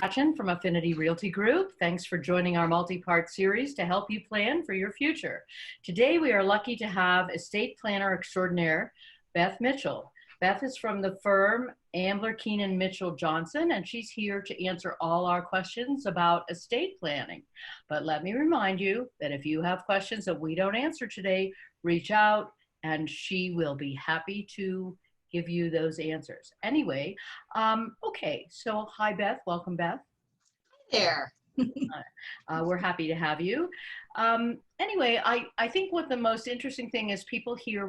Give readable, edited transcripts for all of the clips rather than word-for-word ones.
Gretchen from Affinity Realty Group. Thanks for joining our multi-part series to help you plan for your future. Today, we are lucky to have estate planner extraordinaire, Beth Mitchell. Beth is from the firm Ambler, Keenan, Mitchell Johnson, and she's here to answer all our questions about estate planning. But let me remind you that if you have questions that we don't answer today, reach out and she will be happy to give you those answers. Anyway, okay, so hi Beth, welcome Beth. There. We're happy to have you. Anyway, I think what the most interesting thing is people hear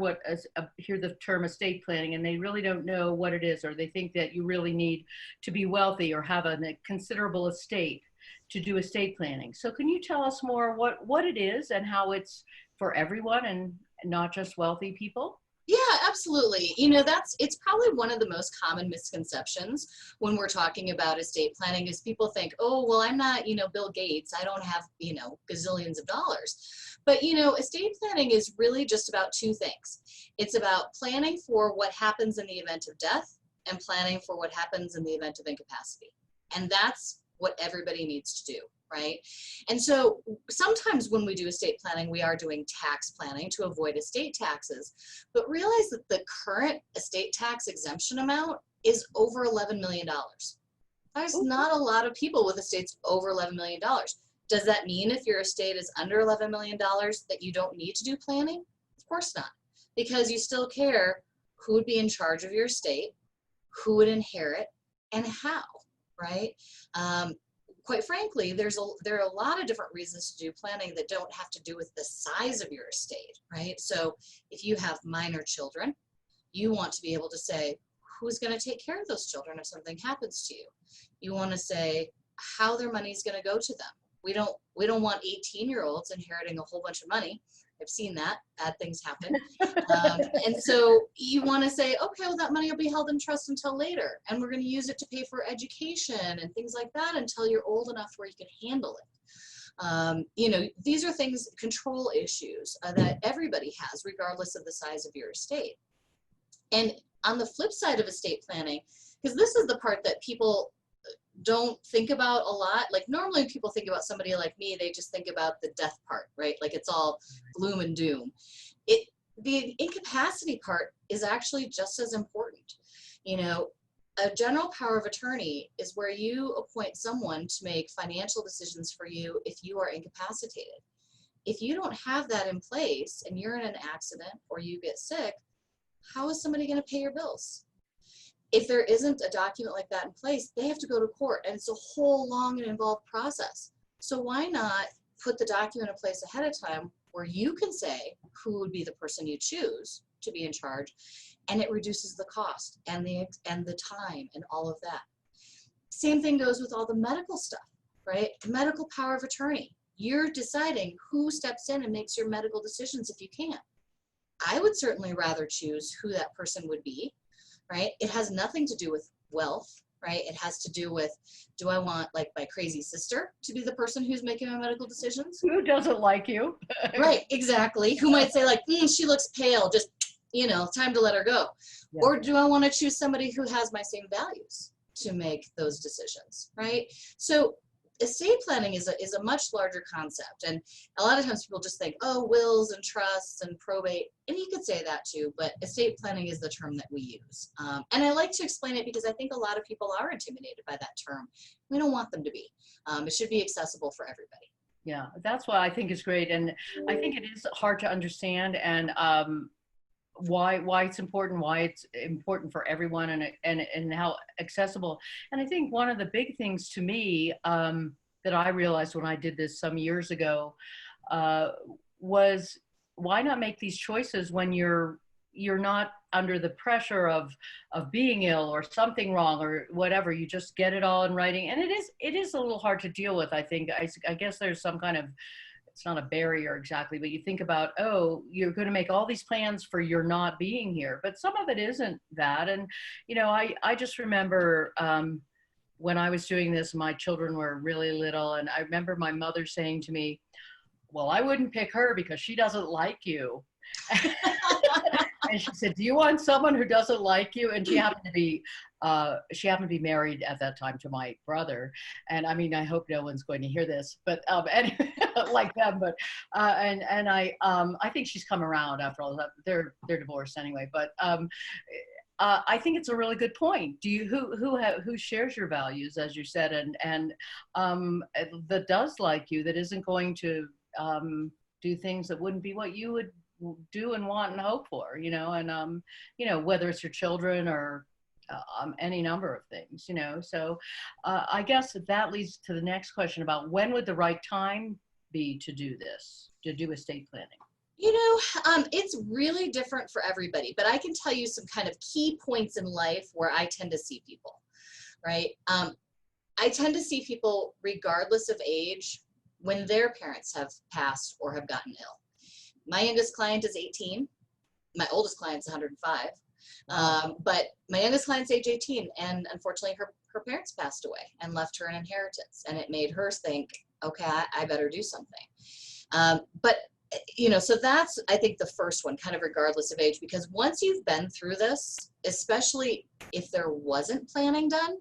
hear the term estate planning and they really don't know what it is, or they think that you really need to be wealthy or have a considerable estate to do estate planning. So can you tell us more what it is and how it's for everyone and not just wealthy people? Yeah, absolutely. It's probably one of the most common misconceptions when we're talking about estate planning is people think, oh, well, I'm not, Bill Gates. I don't have, gazillions of dollars. But, estate planning is really just about two things. It's about planning for what happens in the event of death and planning for what happens in the event of incapacity. And that's what everybody needs to do. Right? And so sometimes when we do estate planning, we are doing tax planning to avoid estate taxes, but realize that the current estate tax exemption amount is over $11 million. There's not a lot of people with estates over $11 million. Does that mean if your estate is under $11 million that you don't need to do planning? Of course not, because you still care who would be in charge of your estate, who would inherit, and how, right? Quite frankly, there are a lot of different reasons to do planning that don't have to do with the size of your estate, right? So if you have minor children, you want to be able to say, who's going to take care of those children if something happens to you? You want to say how their money is going to go to them. We don't want 18-year-olds inheriting a whole bunch of money. I've seen that. Bad things happen. And so you want to say, okay, well, that money will be held in trust until later. And we're going to use it to pay for education and things like that until you're old enough where you can handle it. These are things, control issues that everybody has, regardless of the size of your estate. And on the flip side of estate planning, because this is the part that people don't think about a lot. Like normally when people think about somebody like me, they just think about the death part, right? Like it's all gloom and doom. The incapacity part is actually just as important. A general power of attorney is where you appoint someone to make financial decisions for you if you are incapacitated. If you don't have that in place and you're in an accident or you get sick, how is somebody going to pay your bills? If there isn't a document like that in place, they have to go to court, and it's a whole long and involved process. So why not put the document in place ahead of time where you can say who would be the person you choose to be in charge, and it reduces the cost and the time and all of that. Same thing goes with all the medical stuff, right? Medical power of attorney. You're deciding who steps in and makes your medical decisions if you can. I would certainly rather choose who that person would be. Right? It has nothing to do with wealth, right? It has to do with, do I want like my crazy sister to be the person who's making my medical decisions? Who doesn't like you? Right, exactly. Who might say like, she looks pale, just, time to let her go. Yeah. Or do I want to choose somebody who has my same values to make those decisions, right? So estate planning is a much larger concept. And a lot of times people just think, oh, wills and trusts and probate. And you could say that too, but estate planning is the term that we use. And I like to explain it because I think a lot of people are intimidated by that term. We don't want them to be. It should be accessible for everybody. Yeah, that's what I think is great. And I think it is hard to understand and why it's important for everyone and how accessible. And I think one of the big things to me that I realized when I did this some years ago was why not make these choices when you're not under the pressure of being ill or something wrong or whatever. You just get it all in writing, and it is a little hard to deal with. I think I guess there's some kind of, it's not a barrier exactly, but you think about, oh, you're going to make all these plans for your not being here, but some of it isn't that. And, I just remember when I was doing this, my children were really little. And I remember my mother saying to me, well, I wouldn't pick her because she doesn't like you. And she said, do you want someone who doesn't like you? And she happened to be she happened to be married at that time to my brother. And I mean, I hope no one's going to hear this, but anyway, like them. But and I think she's come around after all that. They're divorced anyway. But I think it's a really good point. Do you who shares your values, as you said, and that does like you, that isn't going to do things that wouldn't be what you would do and want and hope for, and whether it's your children or any number of things, So I guess that leads to the next question about when would the right time be to do this, to do estate planning? It's really different for everybody, but I can tell you some kind of key points in life where I tend to see people, right? I tend to see people regardless of age when their parents have passed or have gotten ill. My youngest client is 18. My oldest client's 105. But my youngest client's age 18, and unfortunately her parents passed away and left her an inheritance, and it made her think, okay, I better do something. But so that's, I think, the first one, kind of regardless of age, because once you've been through this, especially if there wasn't planning done,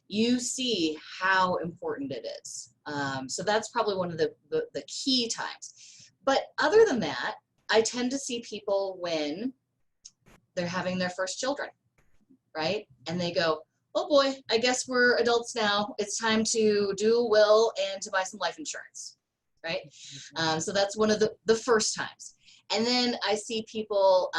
you see how important it is. So that's probably one of the key times. But other than that, I tend to see people when they're having their first children, right? And they go, oh boy, I guess we're adults now. It's time to do a will and to buy some life insurance, right? So that's one of the first times. And then I see people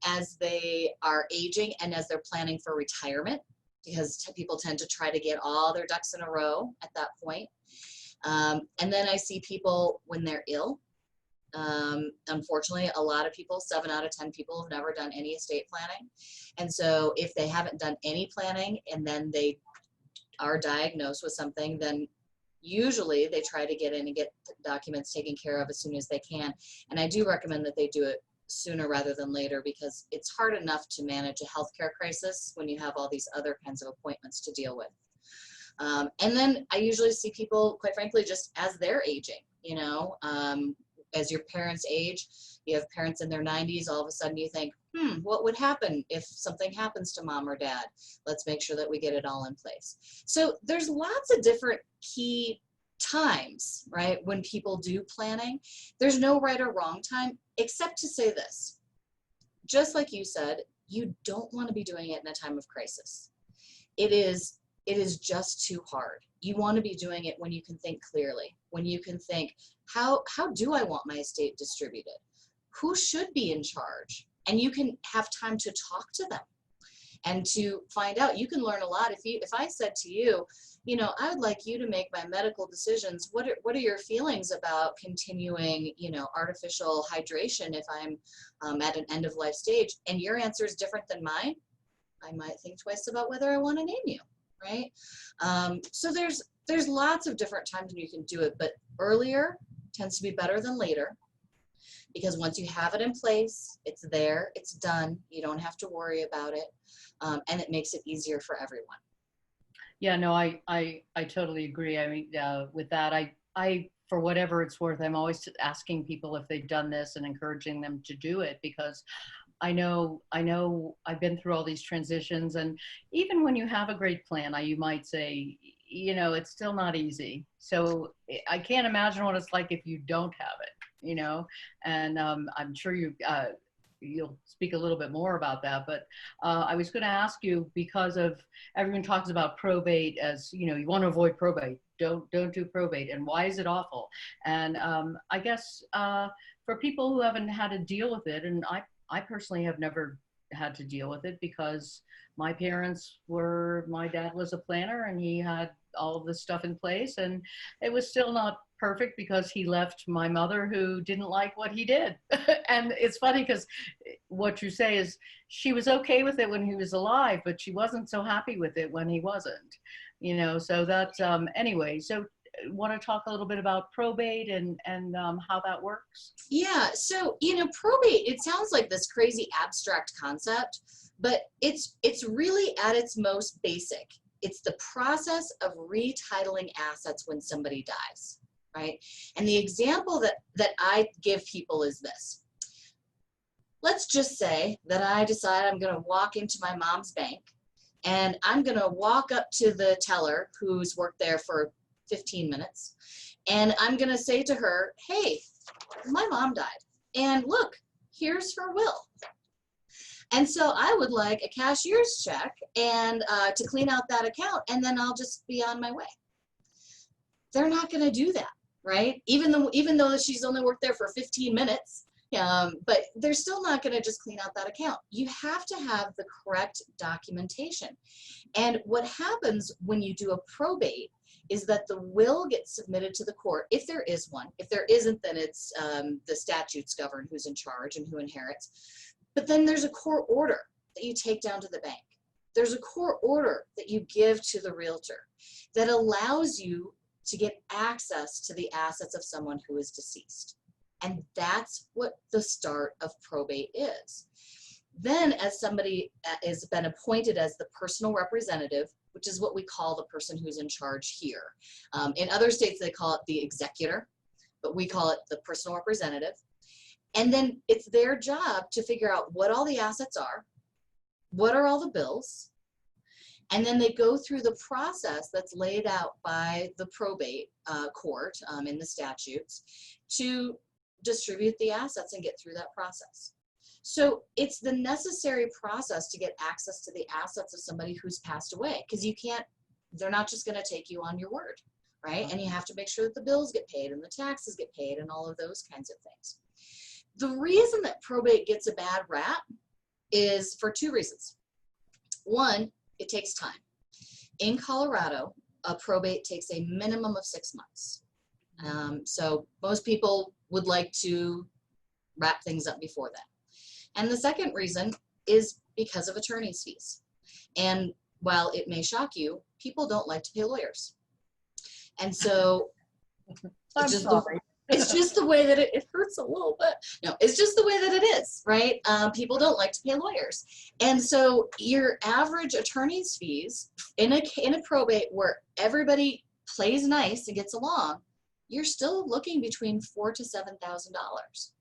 as they are aging and as they're planning for retirement, because people tend to try to get all their ducks in a row at that point. And then I see people when they're ill. Unfortunately, a lot of people, 7 out of 10 people, have never done any estate planning. And so if they haven't done any planning and then they are diagnosed with something, then usually they try to get in and get documents taken care of as soon as they can. And I do recommend that they do it sooner rather than later, because it's hard enough to manage a healthcare crisis when you have all these other kinds of appointments to deal with. And then I usually see people, quite frankly, just as they're aging, as your parents age. You have parents in their 90s, all of a sudden you think, what would happen if something happens to mom or dad? Let's make sure that we get it all in place. So there's lots of different key times, right, when people do planning. There's no right or wrong time, except to say this. Just like you said, you don't want to be doing it in a time of crisis. It is just too hard. You want to be doing it when you can think clearly, when you can think, how do I want my estate distributed? Who should be in charge? And you can have time to talk to them and to find out. You can learn a lot. If I said to you, I would like you to make my medical decisions. What are your feelings about continuing, artificial hydration if I'm at an end of life stage? And your answer is different than mine. I might think twice about whether I want to name you, right? So there's lots of different times when you can do it, but earlier tends to be better than later, because once you have it in place, it's there, it's done. You don't have to worry about it, and it makes it easier for everyone. Yeah, no, I totally agree. I mean, with that, I for whatever it's worth, I'm always asking people if they've done this and encouraging them to do it, because I know I've been through all these transitions, and even when you have a great plan, you might say, it's still not easy. So I can't imagine what it's like if you don't have it, and I'm sure you'll speak a little bit more about that. But I was going to ask you, because of everyone talks about probate as, you want to avoid probate. Don't do probate. And why is it awful? And I guess for people who haven't had to deal with it, and I personally have never had to deal with it, because my dad was a planner and he had all of this stuff in place, and it was still not perfect because he left my mother, who didn't like what he did. And it's funny because what you say is she was okay with it when he was alive, but she wasn't so happy with it when he wasn't, so that's anyway. So want to talk a little bit about probate and how that works? Yeah, so probate, it sounds like this crazy abstract concept, but it's really at its most basic. It's the process of retitling assets when somebody dies, right? And the example that I give people is this. Let's just say that I decide I'm going to walk into my mom's bank and I'm going to walk up to the teller who's worked there for 15 minutes, and I'm going to say to her, hey, my mom died, and look, here's her will. And so I would like a cashier's check and to clean out that account, and then I'll just be on my way. They're not going to do that, right? Even though she's only worked there for 15 minutes, but they're still not going to just clean out that account. You have to have the correct documentation. And what happens when you do a probate is that the will gets submitted to the court, if there is one. If there isn't, then it's the statutes govern who's in charge and who inherits. But then there's a court order that you take down to the bank. There's a court order that you give to the realtor that allows you to get access to the assets of someone who is deceased. And that's what the start of probate is. Then, as somebody has been appointed as the personal representative, which is what we call the person who's in charge here. In other states, they call it the executor, but we call it the personal representative. And then it's their job to figure out what all the assets are, what are all the bills, and then they go through the process that's laid out by the probate court in the statutes to distribute the assets and get through that process. So it's the necessary process to get access to the assets of somebody who's passed away, because they're not just going to take you on your word, right? And you have to make sure that the bills get paid and the taxes get paid and all of those kinds of things. The reason that probate gets a bad rap is for two reasons. One, it takes time. In Colorado, a probate takes a minimum of 6 months. So most people would like to wrap things up before that. And the second reason is because of attorney's fees. And while it may shock you, people don't like to pay lawyers. And so it's just the way that it hurts a little bit. No, it's just the way that it is, right? People don't like to pay lawyers. And so your average attorney's fees in a probate where everybody plays nice and gets along, you're still looking between $4,000 to $7,000.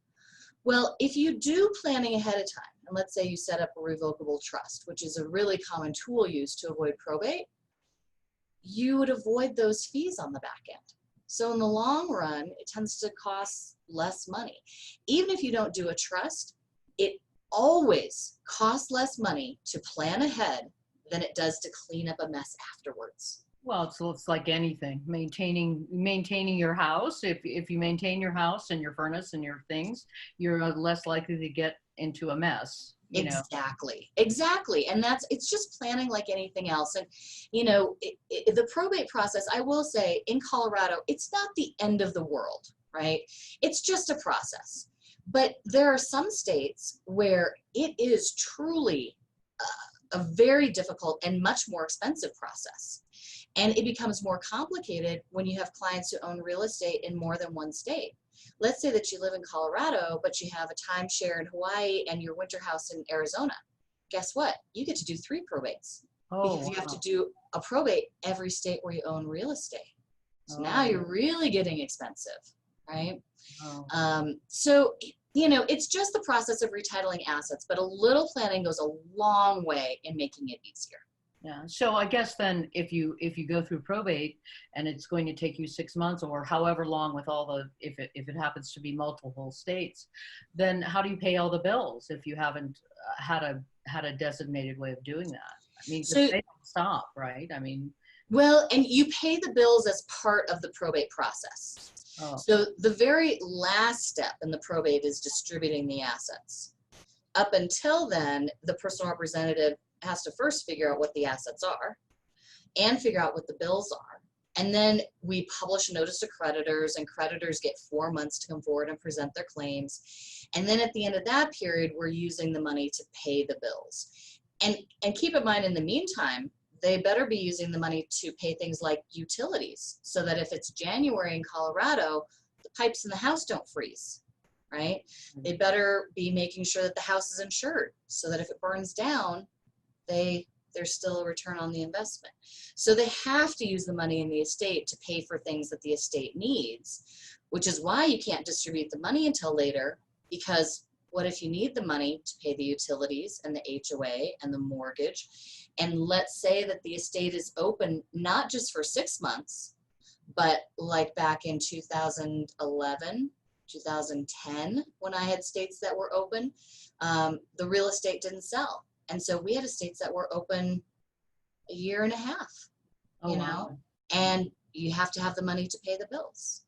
Well, if you do planning ahead of time, and let's say you set up a revocable trust, which is a really common tool used to avoid probate, you would avoid those fees on the back end. So in the long run, it tends to cost less money. Even if you don't do a trust, it always costs less money to plan ahead than it does to clean up a mess afterwards. Well, it's like anything. Maintaining your house. If you maintain your house and your furnace and your things, you're less likely to get into a mess. Exactly. And it's just planning like anything else. And, the probate process, I will say in Colorado, it's not the end of the world, right? It's just a process. But there are some states where it is truly a very difficult and much more expensive process. And it becomes more complicated when you have clients who own real estate in more than one state. Let's say that you live in Colorado, but you have a timeshare in Hawaii and your winter house in Arizona. Guess what? You get to do 3 probates. Because you have to do a probate every state where you own real estate. So now you're really getting expensive, right? So, it's just the process of retitling assets, but a little planning goes a long way in making it easier. Yeah. So I guess then if you go through probate and it's going to take you 6 months or however long with if it happens to be multiple states, then how do you pay all the bills if you haven't had a designated way of doing that? I mean, so, they don't stop, right? I mean, well, and you pay the bills as part of the probate process. So the very last step in the probate is distributing the assets. Up until then, the personal representative has to first figure out what the assets are and figure out what the bills are. And then we publish a notice to creditors, and creditors get 4 months to come forward and present their claims. And then at the end of that period, we're using the money to pay the bills. And keep in mind, in the meantime, they better be using the money to pay things like utilities, so that if it's January in Colorado, the pipes in the house don't freeze, right? They better be making sure that the house is insured, so that if it burns down, there's still a return on the investment. So they have to use the money in the estate to pay for things that the estate needs, which is why you can't distribute the money until later, because what if you need the money to pay the utilities and the HOA and the mortgage? And let's say that the estate is open, not just for 6 months, but like back in 2011, 2010, when I had estates that were open, the real estate didn't sell. And so we had estates that were open a year and a half, Oh, you wow. know, and you have to have the money to pay the bills.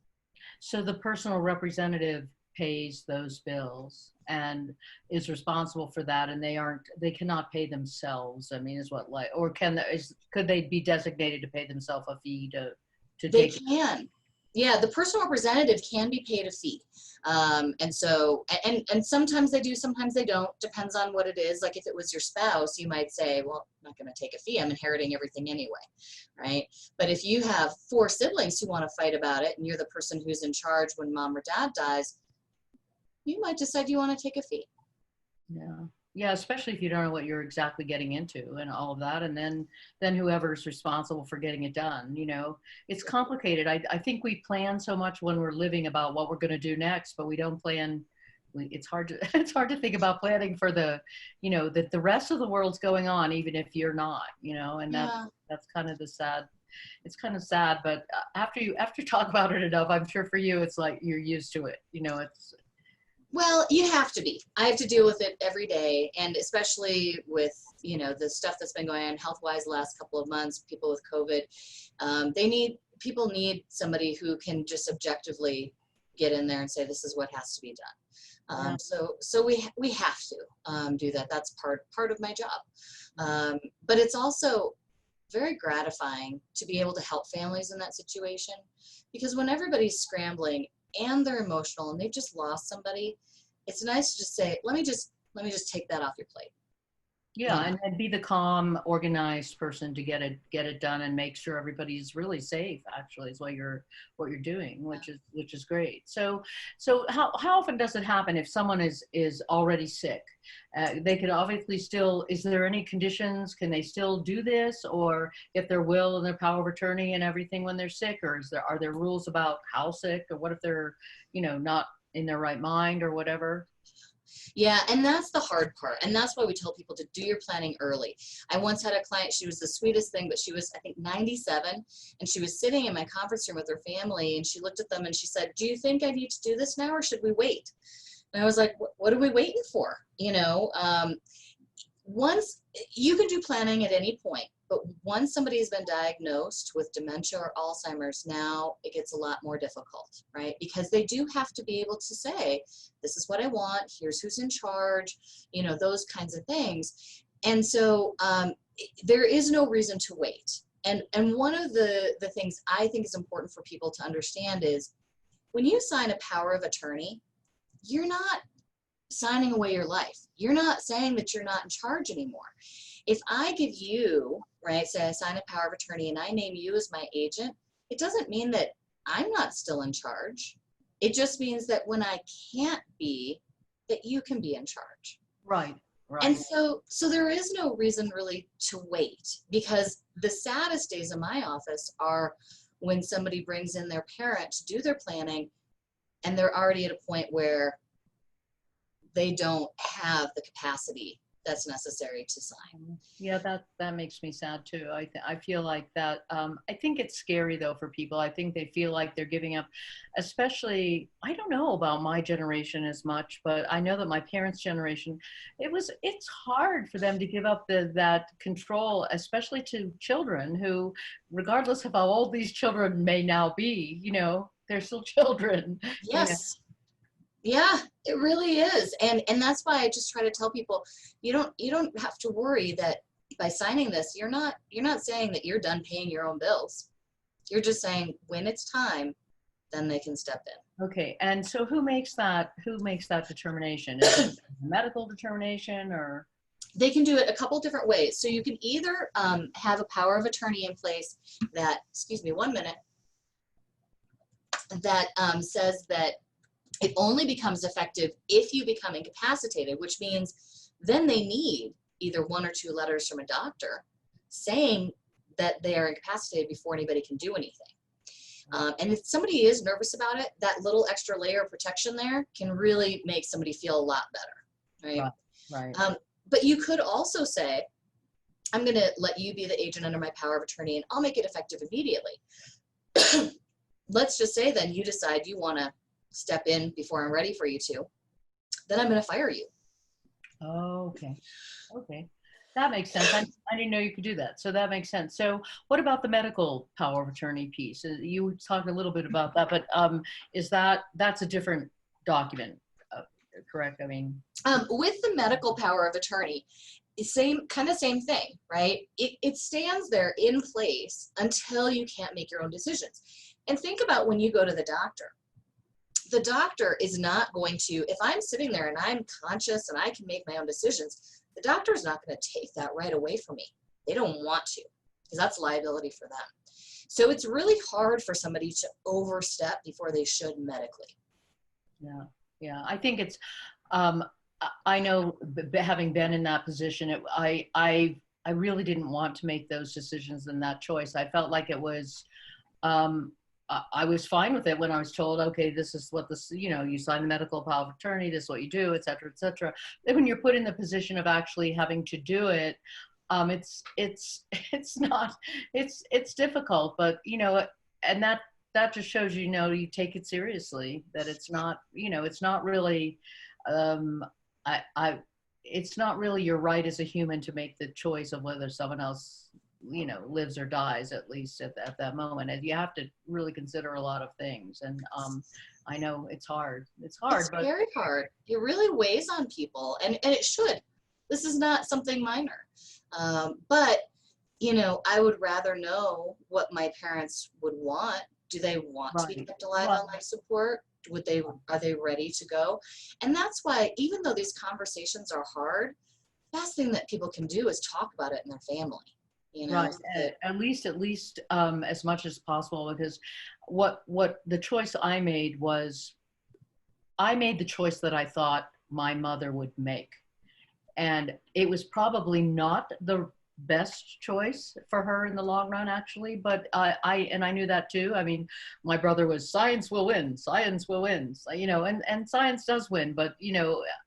So the personal representative pays those bills and is responsible for that, and they cannot pay themselves. I mean, is what, like, or could they be designated to pay themselves a fee to They take? can. Yeah, the personal representative can be paid a fee. And so, and sometimes they do, sometimes they don't, depends on what it is. Like if it was your spouse, you might say, well, I'm not going to take a fee. I'm inheriting everything anyway, right? But if you have 4 siblings who want to fight about it and you're the person who's in charge when mom or dad dies, you might decide you want to take a fee. Yeah. Yeah, especially if you don't know what you're exactly getting into and all of that. And then whoever's responsible for getting it done, it's complicated. I think we plan so much when we're living about what we're going to do next, but we don't plan. It's hard to, it's hard to think about planning for that the rest of the world's going on, even if you're not, and Yeah. that's kind of it's kind of sad, but after you talk about it enough, I'm sure for you, it's like you're used to it. Well, you have to be. I have to deal with it every day, and especially with the stuff that's been going on health-wise the last couple of months. People with COVID, people need somebody who can just objectively get in there and say this is what has to be done. Yeah. So we have to do that. That's part of my job. But it's also very gratifying to be able to help families in that situation, because when everybody's scrambling and they're emotional and they've just lost somebody, it's nice to just say, let me just take that off your plate. Yeah, and be the calm, organized person to get it done and make sure everybody's really safe. Actually, is what you're doing, which is great. So how often does it happen if someone is already sick? They could obviously still. Is there any conditions? Can they still do this, or if their will and their power of attorney and everything when they're sick, or are there rules about how sick, or what if they're not in their right mind or whatever? Yeah, and that's the hard part. And that's why we tell people to do your planning early. I once had a client, she was the sweetest thing, but she was, I think, 97, and she was sitting in my conference room with her family, and she looked at them and she said, do you think I need to do this now, or should we wait? And I was like, what are we waiting for? Once you can do planning at any point, but once somebody has been diagnosed with dementia or Alzheimer's, now it gets a lot more difficult, right? Because they do have to be able to say, this is what I want, here's who's in charge, those kinds of things. And so there is no reason to wait. And one of the things I think is important for people to understand is when you sign a power of attorney, you're not signing away your life. You're not saying that you're not in charge anymore. If I give you, right, say I sign a power of attorney and I name you as my agent, it doesn't mean that I'm not still in charge. It just means that when I can't be, that you can be in charge. Right. And so there is no reason really to wait, because the saddest days in my office are when somebody brings in their parent to do their planning and they're already at a point where they don't have the capacity that's necessary to sign. Yeah, that makes me sad too. I feel like that. I think it's scary though for people. I think they feel like they're giving up, especially, I don't know about my generation as much, but I know that my parents' generation, it's hard for them to give up that control, especially to children who, regardless of how old these children may now be, they're still children. Yes. Yeah, it really is. And that's why I just try to tell people, you don't have to worry that by signing this, you're not saying that you're done paying your own bills. You're just saying when it's time, then they can step in. Okay. And so who makes that determination? Is it a medical determination, or? They can do it a couple different ways. So you can either have a power of attorney in place that, excuse me, 1 minute, that says that it only becomes effective if you become incapacitated, which means then they need either 1 or 2 letters from a doctor saying that they are incapacitated before anybody can do anything. And if somebody is nervous about it, that little extra layer of protection there can really make somebody feel a lot better, right? Right. But you could also say, I'm going to let you be the agent under my power of attorney, and I'll make it effective immediately. Let's just say then you decide you want to step in before I'm ready for you to, then I'm going to fire you. Oh, okay. Okay. That makes sense. I didn't know you could do that. So that makes sense. So what about the medical power of attorney piece? You talked a little bit about that, but that's a different document, correct? I mean, with the medical power of attorney, same thing, right? It stands there in place until you can't make your own decisions. And think about when you go to the doctor. The doctor is not going to, if I'm sitting there and I'm conscious and I can make my own decisions, the doctor is not going to take that right away from me. They don't want to, because that's liability for them. So it's really hard for somebody to overstep before they should medically. Yeah. Yeah. I think it's, I know having been in that position, I really didn't want to make those decisions and that choice. I felt like it was, I was fine with it when I was told, okay, this is what this, you sign the medical power of attorney, this is what you do, et cetera, et cetera. Then when you're put in the position of actually having to do it, it's not, it's difficult, but, and that just shows, you take it seriously, that it's not, it's not really, it's not really your right as a human to make the choice of whether someone else lives or dies, at least at that moment. And you have to really consider a lot of things. And I know it's hard. It's but very hard. It really weighs on people, and it should. This is not something minor. But, I would rather know what my parents would want. Do they want to be kept alive on life support? Are they ready to go? And that's why, even though these conversations are hard, the best thing that people can do is talk about it in their family. Right. At least as much as possible, because what the choice I made was, I made the choice that I thought my mother would make. And it was probably not the best choice for her in the long run, actually. But I knew that too. I mean, my brother was, science will win, science will win, and science does win. But,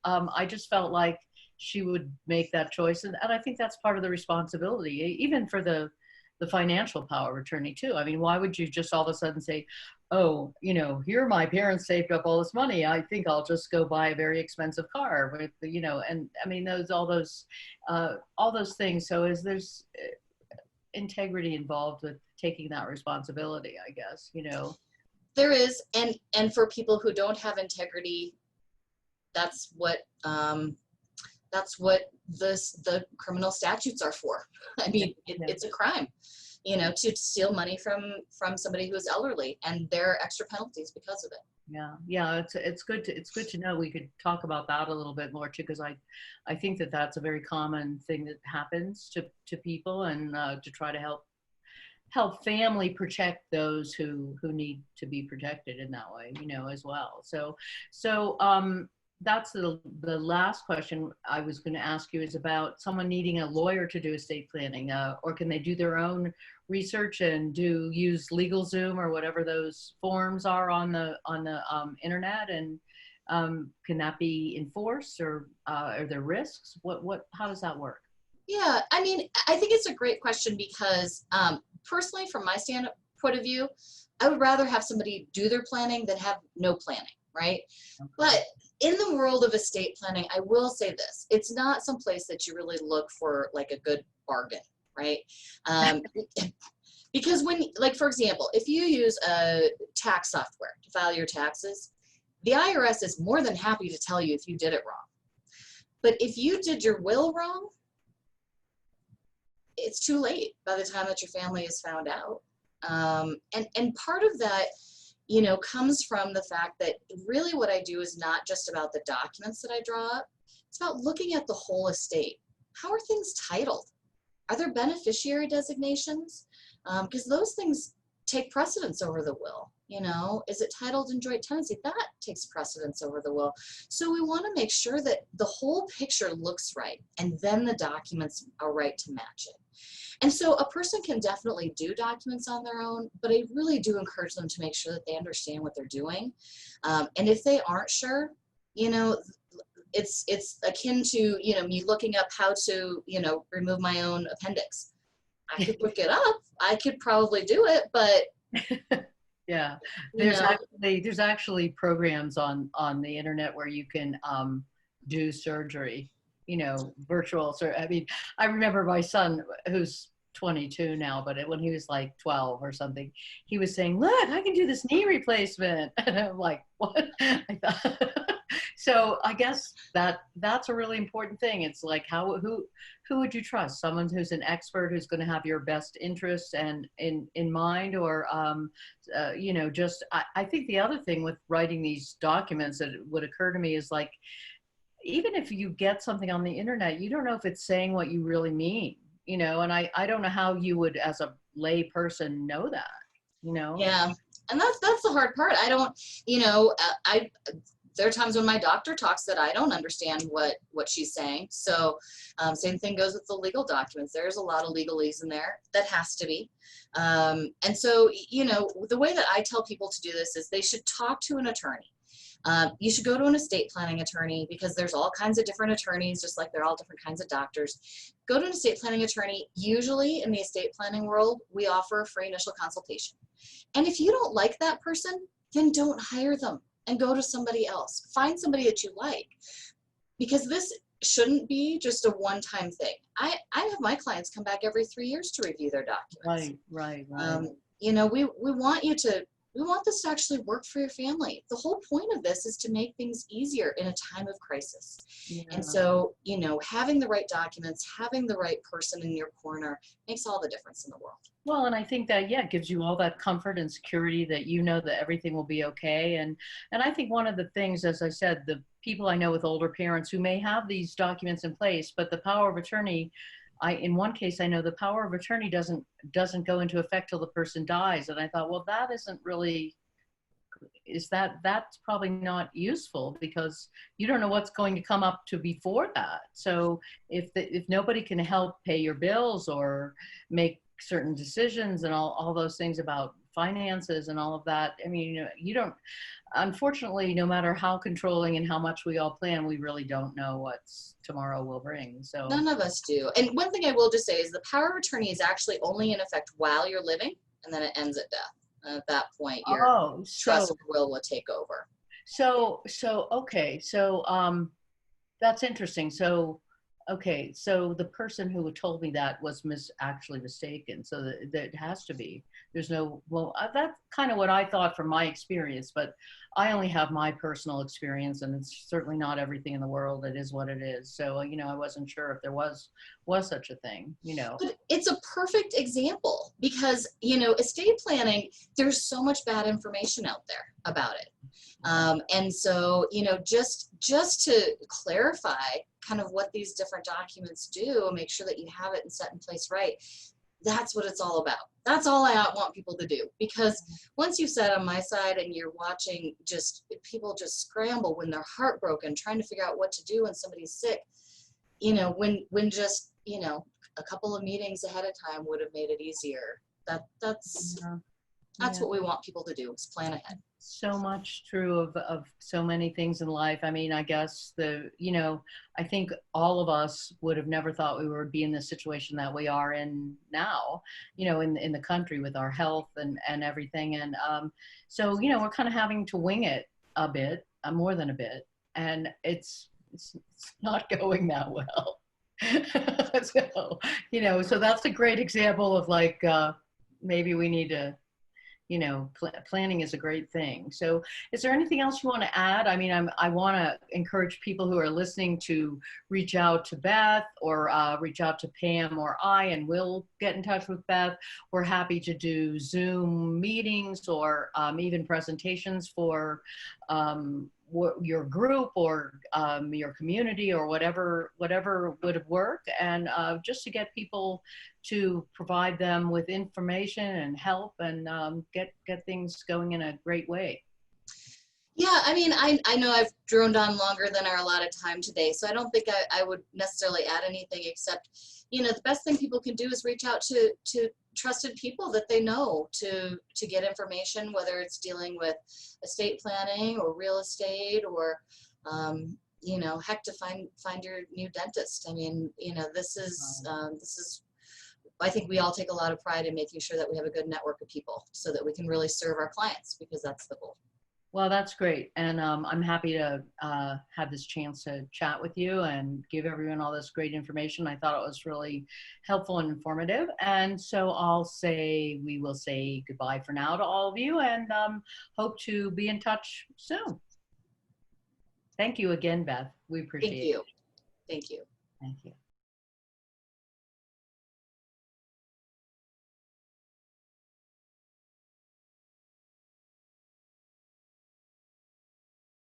I just felt like she would make that choice. And I think that's part of the responsibility, even for the financial power of attorney too. I mean, why would you just all of a sudden say, oh, here my parents saved up all this money, I think I'll just go buy a very expensive car with, and I mean, all those things. So there's integrity involved with taking that responsibility, I guess, There is, and for people who don't have integrity, that's what the criminal statutes are for. I mean, it's a crime, to steal money from somebody who's elderly, and there are extra penalties because of it. Yeah. It's good to know. We could talk about that a little bit more too, because I think that's a very common thing that happens to people, and to try to help family protect those who need to be protected in that way, as well. So that's the last question I was going to ask you, is about someone needing a lawyer to do estate planning, or can they do their own research and use LegalZoom or whatever those forms are on the internet, and can that be enforced, or are there risks? How does that work? Yeah, I mean, I think it's a great question, because personally, from my point of view, I would rather have somebody do their planning than have no planning, right? Okay. But in the world of estate planning, I will say this: it's not someplace that you really look for like a good bargain, right? Because for example, if you use a tax software to file your taxes, the IRS is more than happy to tell you if you did it wrong. But if you did your will wrong, it's too late by the time that your family is found out. And part of that, comes from the fact that really what I do is not just about the documents that I draw up. It's about looking at the whole estate. How are things titled? Are there beneficiary designations? Because those things take precedence over the will. Is it titled in joint tenancy? That takes precedence over the will. So we want to make sure that the whole picture looks right, and then the documents are right to match it. And so a person can definitely do documents on their own, but I really do encourage them to make sure that they understand what they're doing. And if they aren't sure, it's akin to, me looking up how to, remove my own appendix. I could look it up. I could probably do it, but yeah, you know, there's actually programs on the internet where you can do surgery, virtual. I mean, I remember my son, who's 22 now, but when he was like 12 or something, he was saying, "Look, I can do this knee replacement," and I'm like, "What?" I thought. So I guess that's a really important thing. It's like who would you trust? Someone who's an expert, who's going to have your best interests and in mind, or just I think the other thing with writing these documents that would occur to me is like, even if you get something on the internet, you don't know if it's saying what you really mean, and I don't know how you would, as a lay person, know that. Yeah, and that's the hard part. I don't, I there are times when my doctor talks that I don't understand what she's saying. So same thing goes with the legal documents. There's a lot of legalese in there that has to be. And so, the way that I tell people to do this is they should talk to an attorney. You should go to an estate planning attorney, because there's all kinds of different attorneys, just like there are all different kinds of doctors. Go to an estate planning attorney. Usually in the estate planning world, we offer a free initial consultation. And if you don't like that person, then don't hire them and go to somebody else. Find somebody that you like, because this shouldn't be just a one-time thing. I have my clients come back every 3 years to review their documents. Right. We want this to actually work for your family. The whole point of this is to make things easier in a time of crisis. Yeah. And so, having the right documents, having the right person in your corner makes all the difference in the world. Well, and I think that, yeah, it gives you all that comfort and security that that everything will be okay. And I think one of the things, as I said, the people I know with older parents who may have these documents in place, but the power of attorney, in one case, I know the power of attorney doesn't go into effect till the person dies. And I thought, well, that isn't really, that's probably not useful, because you don't know what's going to come up to before that. So if nobody can help pay your bills or make certain decisions and all those things about finances and all of that, I mean, you don't, unfortunately, no matter how controlling and how much we all plan, we really don't know what tomorrow will bring. So none of us do. And one thing I will just say is the power of attorney is actually only in effect while you're living, and then it ends at death. And at that point, your trust or will take over. Okay. So that's interesting. So okay, so the person who told me that was actually mistaken. So that has to be. There's no, well, that's kind of what I thought from my experience, but I only have my personal experience, and it's certainly not everything in the world. It is what it is. So, I wasn't sure if there was such a thing, But it's a perfect example, because, estate planning, there's so much bad information out there about it. And so, just to clarify kind of what these different documents do, make sure that you have it and set in place right. That's what it's all about. That's all I want people to do, because once you set on my side and you're watching people just scramble when they're heartbroken, trying to figure out what to do when somebody's sick, when just, a couple of meetings ahead of time would have made it easier. That's what we want people to do, is plan ahead. So much true of so many things in life. I mean, I guess I think all of us would have never thought we would be in the situation that we are in now, in the country with our health and everything. And so, we're kind of having to wing it a bit, more than a bit. And it's not going that well. So that's a great example of like, maybe we need to, planning is a great thing. So is there anything else you want to add? I mean, I want to encourage people who are listening to reach out to Beth, or reach out to Pam or and we'll get in touch with Beth. We're happy to do Zoom meetings, or even presentations for your group or your community or whatever would have worked, and just to get people to provide them with information and help and get things going in a great way. Yeah, I mean, I know I've droned on longer than our allotted time today, so I don't think I would necessarily add anything except, the best thing people can do is reach out to trusted people that they know to get information, whether it's dealing with estate planning or real estate or, heck, to find your new dentist. I mean, this is, I think we all take a lot of pride in making sure that we have a good network of people so that we can really serve our clients, because that's the goal. Well, that's great. And I'm happy to have this chance to chat with you and give everyone all this great information. I thought it was really helpful and informative. And so we will say goodbye for now to all of you, and hope to be in touch soon. Thank you again, Beth. We appreciate it. Thank you. Thank you.